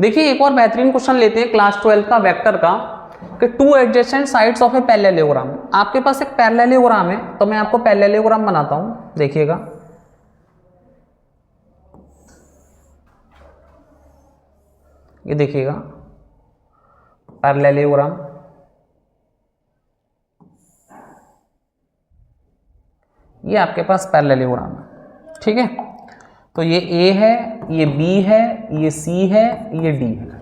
देखिए एक और बेहतरीन क्वेश्चन लेते हैं क्लास 12 का वेक्टर का, कि two adjacent sides of a parallelogram. आपके पास एक पैरेललोग्राम है, तो मैं आपको पैरेललोग्राम बनाता हूं, देखिएगा। ये देखिएगा पैरेललोग्राम, ये आपके पास पैरेललोग्राम है, ठीक है। तो ये A है, ये B है, ये C है, ये D है।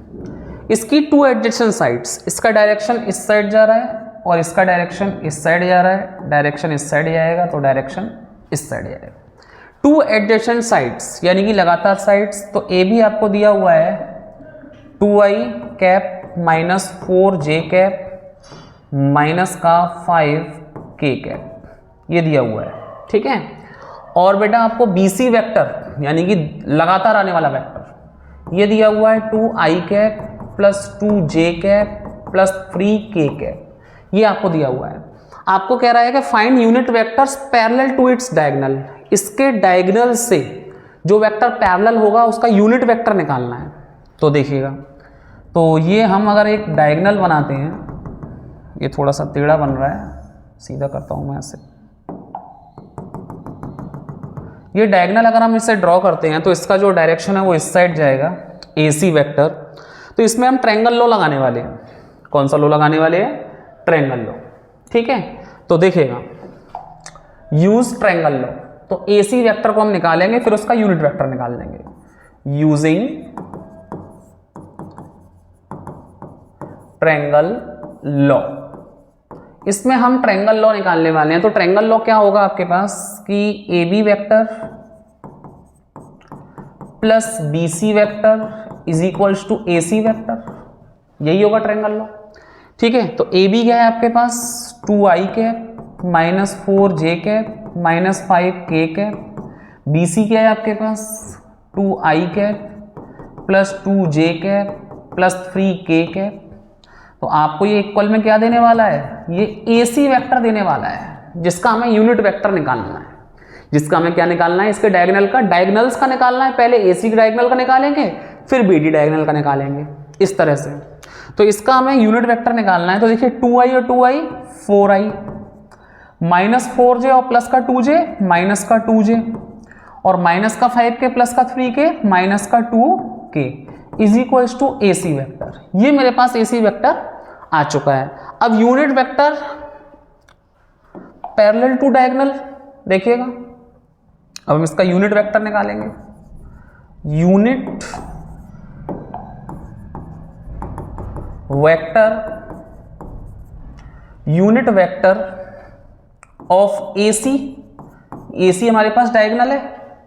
इसकी टू एडजेसेंट साइड्स, इसका डायरेक्शन इस साइड जा रहा है और इसका डायरेक्शन इस साइड जा रहा है। डायरेक्शन इस साइड जाएगा तो डायरेक्शन इस साइड जाएगा। टू एडजेसेंट साइड्स यानी कि लगातार साइड्स। तो A भी आपको दिया हुआ है 2i cap minus 4j cap minus का 5k कैप, ये दिया हुआ है, ठीक है। और बेटा आपको BC वेक्टर यानी कि लगातार आने वाला वेक्टर, ये दिया हुआ है 2i cap plus 2j cap plus 3k cap, ये आपको दिया हुआ है। आपको कह रहा है कि find unit vectors parallel to its diagonal, इसके डायगोनल से जो वेक्टर पैरेलल होगा उसका यूनिट वेक्टर निकालना है। तो देखिएगा, तो ये हम अगर एक डायगोनल बनाते हैं, ये थोड़ा सा टेढ़ा बन रहा है, सीधा करता हूं मैं ऐसे। ये डायगोनल अगर हम इसे ड्रॉ करते हैं तो इसका जो डायरेक्शन है वो इस साइड जाएगा, AC वेक्टर। तो इसमें हम ट्रायंगल लॉ लगाने वाले हैं। कौन सा लॉ लगाने वाले हैं? ट्रायंगल लॉ, ठीक है। तो देखिएगा, यूज ट्रायंगल लॉ, तो AC वेक्टर को हम निकालेंगे, फिर उसका यूनिट वेक्टर निकाल देंगे यूजिंग ट्रायंगल लॉ। इसमें हम ट्रायंगल लॉ निकालने वाले हैं। तो ट्रायंगल लॉ क्या होगा आपके पास कि AB vector plus BC vector is equals to AC vector, यही होगा ट्रायंगल लॉ, ठीक है। तो AB क्या है आपके पास 2i cap minus 4j cap minus 5k cap. BC क्या है आपके पास 2i cap plus 2j cap plus 3k cap. तो आपको ये इक्वल में क्या देने वाला है? ये AC वेक्टर देने वाला है, जिसका हमें यूनिट वेक्टर निकालना है। जिसका हमें क्या निकालना है? इसके डायगोनल का, डायगोनल्स का निकालना है। पहले AC के डायगोनल का निकालेंगे, फिर BD डायगोनल का निकालेंगे, इस तरह से। तो इसका हमें यूनिट वेक्टर निकालना है। तो देखिए 2i और 2i 4i माइनस 4j और प्लस का 2j माइनस का 2j और माइनस का 5k प्लस का 3k माइनस का 2k is equals to AC vector. ये मेरे पास AC वेक्टर आ चुका है। अब unit vector parallel to diagonal, देखिएगा, अब हम इसका यूनिट वेक्टर निकालेंगे। Unit vector of AC, AC हमारे पास डायगोनल है,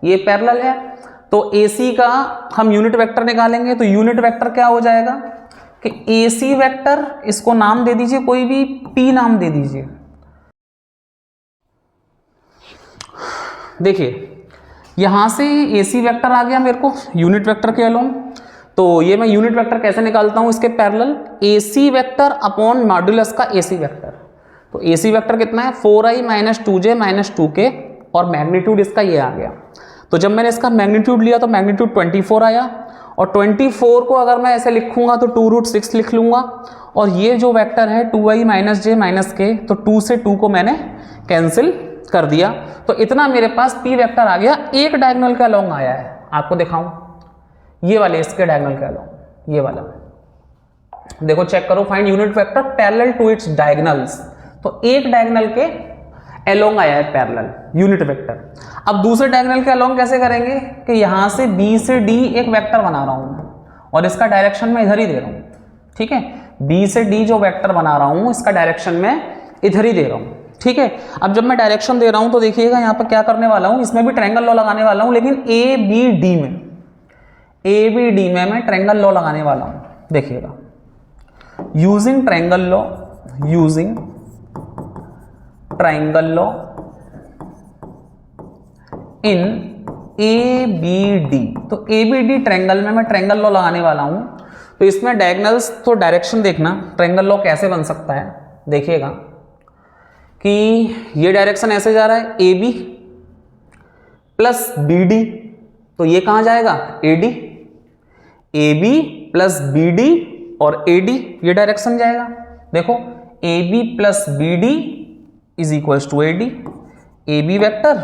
ये पैरेलल है, तो AC का हम यूनिट वेक्टर निकालेंगे। तो यूनिट वेक्टर क्या हो जाएगा कि AC वेक्टर, इसको नाम दे दीजिए, कोई भी P नाम दे दीजिए। देखिए यहां से AC वेक्टर आ गया मेरे को यूनिट वेक्टर के अलोंग। तो ये मैं यूनिट वेक्टर कैसे निकालता हूं इसके parallel? AC vector upon modulus का AC वेक्टर। तो AC वेक्टर कितना है 4i minus 2j minus 2k और मैग्नीट्यूड इसका ये आ गया। तो जब मैंने इसका मैग्नीट्यूड लिया तो मैग्नीट्यूड 24 आया, और 24 को अगर मैं ऐसे लिखूंगा तो 2√6 लिख लूंगा। और ये जो वेक्टर है 2i minus j minus k, तो 2 से 2 को मैंने कैंसिल कर दिया। तो इतना मेरे पास P वेक्टर आ गया, एक डायगोनल के अलोंग आया है। आपको दिखाऊं, ये वाले इसके डायगोनल के अलोंग, ये वाला देखो, चेक करो, find unit vector parallel to its diagonals. तो एक डायगोनल के अलोंग आया है पैरेलल यूनिट वेक्टर। अब दूसरे डायगोनल के अलोंग कैसे करेंगे कि यहां से B से D एक वेक्टर बना रहा हूं और इसका डायरेक्शन मैं इधर ही दे रहा हूं, ठीक है। B से D जो वेक्टर बना रहा हूं इसका डायरेक्शन मैं इधर ही दे रहा हूं, ठीक है। अब जब मैं डायरेक्शन दे रहा हूं तो देखिएगा यहां पर क्या करने वाला हूं, इसमें भी ट्रायंगल लॉ लगाने वाला हूं, लेकिन ABD में मैं ट्रायंगल लॉ लगाने वाला हूं। देखिएगा, using triangle law, using triangle law in ABD। तो ABD ट्रायंगल में मैं ट्रायंगल लॉ लगाने वाला हूं। तो इसमें डायगोनल्स, तो डायरेक्शन देखना ट्रायंगल लॉ कैसे बन सकता है। देखिएगा कि ये डायरेक्शन ऐसे जा रहा है AB प्लस BD, तो ये कहां जाएगा AD, AB plus B D और ए डी, ये डायरेक्शन जाएगा। देखो A B plus B D is equals to A D, A B vector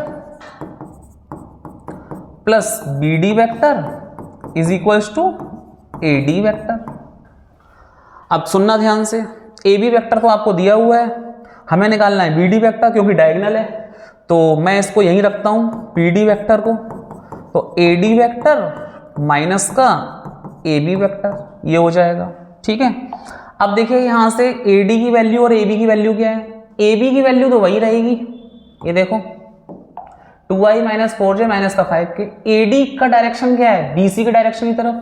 plus B D vector is equals to A D vector. अब सुनना ध्यान से, ए B vector तो आपको दिया हुआ है, हमें निकालना है बी डी वैक्टर क्योंकि डायगोनल है, तो मैं इसको यहीं रखता हूं पी डी वैक्टर को। तो ए डी वैक्टर माइनस का ए बी वैक्टर, ये हो जाएगा। ठीक है, अब देखिए यहां से ए डी की वैल्यू और ए बी की वैल्यू क्या है। ए बी की वैल्यू तो वही रहेगी, ये देखो 2i माइनस 4j माइनस का 5k। ए डी का डायरेक्शन क्या है, बी सी के डायरेक्शन की तरफ,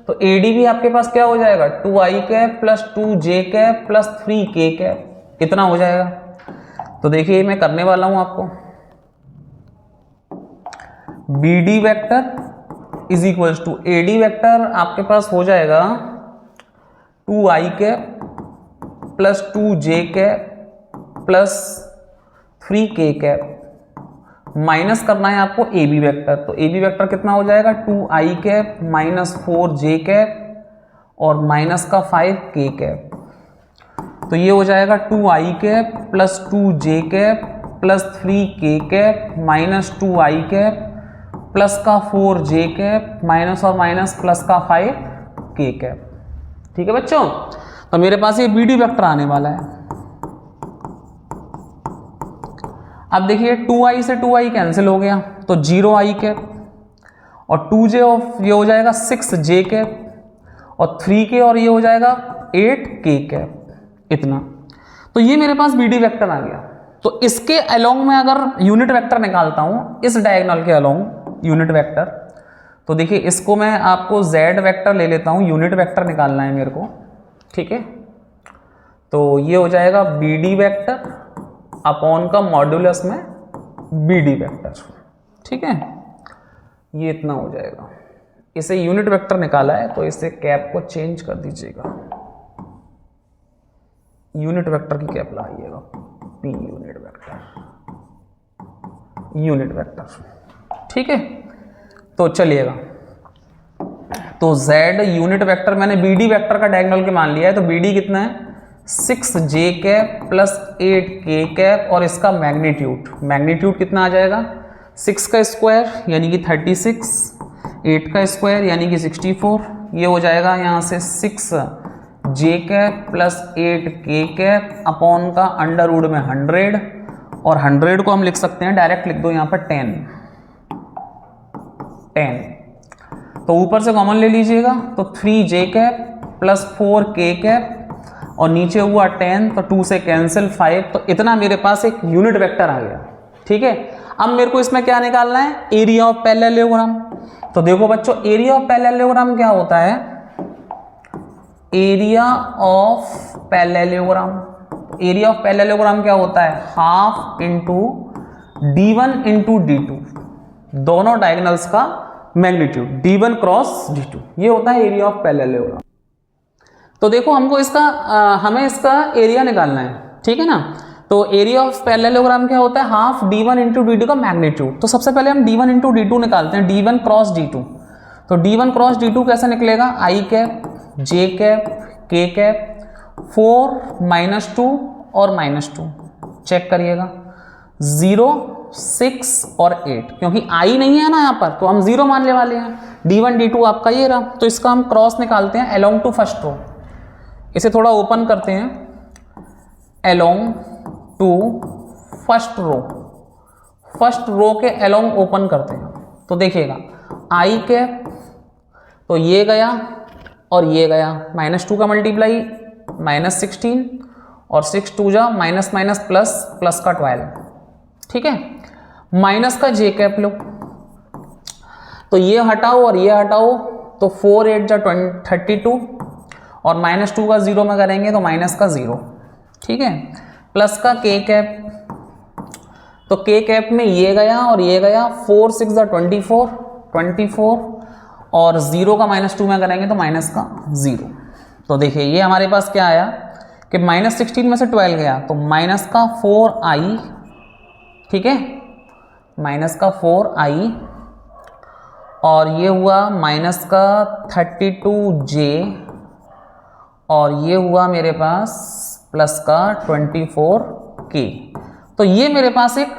तो ए डी भी आपके पास क्या हो जाएगा 2i cap plus 2j cap plus 3k cap, कितना हो जाएगा। तो देखिए मैं करने वाला हूं आपको, B D vector is equals to A D vector आपके पास हो जाएगा 2i cap plus 2j cap plus 3k cap, minus करना है आपको ए बी वैक्टर। तो ए बी वैक्टर कितना हो जाएगा 2i cap minus 4j cap और माइनस का 5k कैप, तो ये हो जाएगा 2i cap plus 2j cap plus 3k cap minus 2i cap plus का 4j कैप माइनस और माइनस प्लस का 5k कैप। ठीक है बच्चों, तो मेरे पास ये बी डी वैक्टर आने वाला है। अब देखिए 2i से 2i कैंसिल हो गया तो 0i कैप और 2j ऑफ ये हो जाएगा 6j कैप और 3k और ये हो जाएगा 8k कैप, इतना। तो ये मेरे पास बी डी वैक्टर आ गया। तो इसके अलोंग में अगर यूनिट वेक्टर निकालता हूं, इस डायगोनल के अलोंग यूनिट वेक्टर, तो देखिए इसको मैं आपको z वेक्टर ले लेता हूं, यूनिट वेक्टर निकालना है मेरे को। ठीक है, तो ये हो जाएगा बी डी वैक्टर अपॉन का मॉड्यूलस में बी डी वैक्टर। ठीक है, ये इतना हो जाएगा। इसे यूनिट वेक्टर निकाला है तो इसे कैप को चेंज कर दीजिएगा, यूनिट वेक्टर की कैप लगाइएगा, P unit vector, unit vector. ठीक है, तो चलिएगा, तो z यूनिट वेक्टर मैंने बी डी वैक्टर का डायगोनल के मान लिया है, तो बी डी कितना है 6j cap plus 8k cap और इसका मैग्नीट्यूड कितना आ जाएगा 6 का स्क्वायर यानी कि 36, 8 का स्क्वायर यानी कि 64, ये हो जाएगा यहाँ से 6j cap plus 8k cap upon का अंडर रूट में 100 और 100 को हम लिख सकते हैं डायरेक्ट, लिख दो यहाँ पर 10, तो ऊपर से कॉमन ले लीजिएगा तो 3j cap plus 4k cap और नीचे हुआ 10, तो 2 से कैंसिल 5, तो इतना मेरे पास एक यूनिट वेक्टर आ गया। ठीक है, अब मेरे को इसमें क्या निकालना है, एरिया ऑफ पैरेललोग्राम। तो देखो बच्चों, एरिया ऑफ पैरेललोग्राम क्या होता है, area of parallelogram, area of parallelogram क्या होता है half into d1 into d2, दोनों डायगोनल्स का मैग्नीट्यूड d1 क्रॉस d2, ये होता है एरिया ऑफ पैरेललोग्राम। तो देखो हमको इसका हमें इसका एरिया निकालना है। ठीक है ना, तो एरिया ऑफ पैरेललोग्राम क्या होता है हाफ d1 इंटू d2 का मैग्नीट्यूड। तो सबसे पहले हम d1 इंटू d2 निकालते हैं, d1 क्रॉस d2। तो d1 क्रॉस d2 कैसे निकलेगा, i cap j cap k cap 4 minus 2 और माइनस 2, चेक करिएगा 0 6 और 8, क्योंकि i नहीं है ना यहाँ पर तो हम 0 मानने वाले हैं। d1 d2 आपका ये रहा, तो इसका हम क्रॉस निकालते हैं अलोंग टू फर्स्ट रो, इसे थोड़ा ओपन करते हैं, अलोंग टू फर्स्ट रो के अलोंग ओपन करते हैं। तो देखिएगा i कैप, तो ये गया और ये गया, -2 का मल्टीप्लाई -16 और 6 2 जा माइनस माइनस प्लस, प्लस का 12। ठीक है, माइनस का j कैप लो, तो ये हटाओ और ये हटाओ, तो 4 8 जा 32 और -2 का 0 में करेंगे तो माइनस का 0। ठीक है, प्लस का k कैप, तो k कैप में ये गया और ये गया, 4 6 जा 24 और 0 का -2 में करेंगे तो माइनस का 0। तो देखिए ये हमारे पास क्या आया कि -16 में से 12 गया तो माइनस का 4i। ठीक है, माइनस का 4i और ये हुआ माइनस का 32J और ये हुआ मेरे पास प्लस का 24K। तो ये मेरे पास एक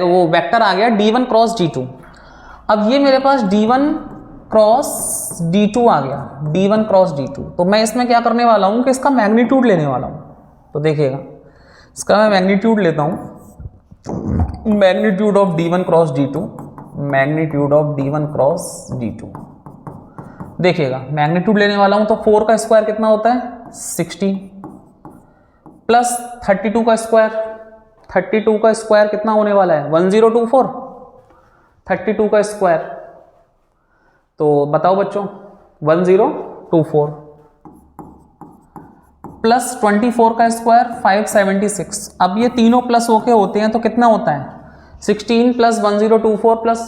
वो वेक्टर आ गया D1 क्रॉस D2। अब ये मेरे पास D1 क्रॉस D2 आ गया, D1 क्रॉस D2। तो मैं इसमें क्या करने वाला हूँ कि इसका मैग्नीट्यूड लेने वाला हूँ। तो देखिएगा इसका मैं मैग्नीट्यूड लेता हूँ, magnitude of D1 cross D2, magnitude of D1 cross D2। देखिएगा मैग्नीट्यूड लेने वाला हूँ तो 4 का स्क्वायर कितना होता है 60 प्लस 32 का स्क्वायर, 32 का स्क्वायर कितना होने वाला है 1024, 32 का स्क्वायर तो बताओ बच्चों 1024 प्लस 24 का स्क्वायर 576। अब ये तीनों प्लस होके होते हैं तो कितना होता है 16 plus 1024 plus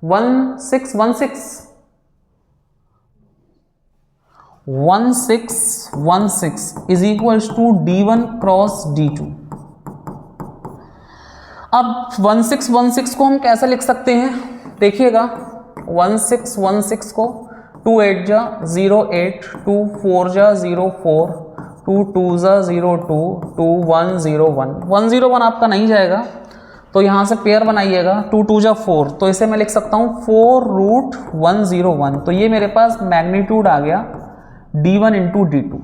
1616 is equals to D1 cross D2। अब 1616 को हम कैसे लिख सकते हैं, देखिएगा 1616 को 2 8 जा 0 8, 2 4 जा 0 4, 2 2 जा 0 2, 2 1 0 1, 101 आपका नहीं जाएगा तो यहाँ से पेयर बनाइएगा 2 2 जा 4, तो इसे मैं लिख सकता हूँ 4 रूट 101। तो ये मेरे पास मैग्नीट्यूड आ गया D1 इंटू D2।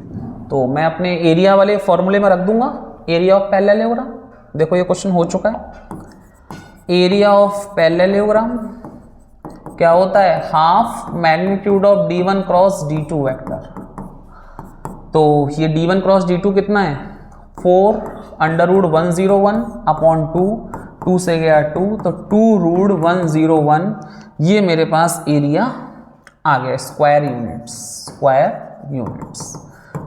तो मैं अपने एरिया वाले फॉर्मूले में रख दूंगा एरिया ऑफ पैरेललोग्राम। देखो ये क्वेश्चन हो चुका है। एरिया ऑफ पैरेललोग्राम क्या होता है half magnitude of D1 cross D2 vector. तो ये D1 क्रॉस D2 कितना है 4 अंडर रूट 101 अपॉन 2, 2 से गया 2 तो 2 रूट 101। ये मेरे पास एरिया आ गया स्क्वायर यूनिट्स।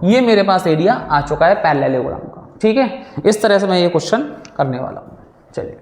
ये मेरे पास एरिया आ चुका है पैरेललोग्राम का। ठीक है, इस तरह से मैं ये क्वेश्चन करने वाला हूँ। चलिए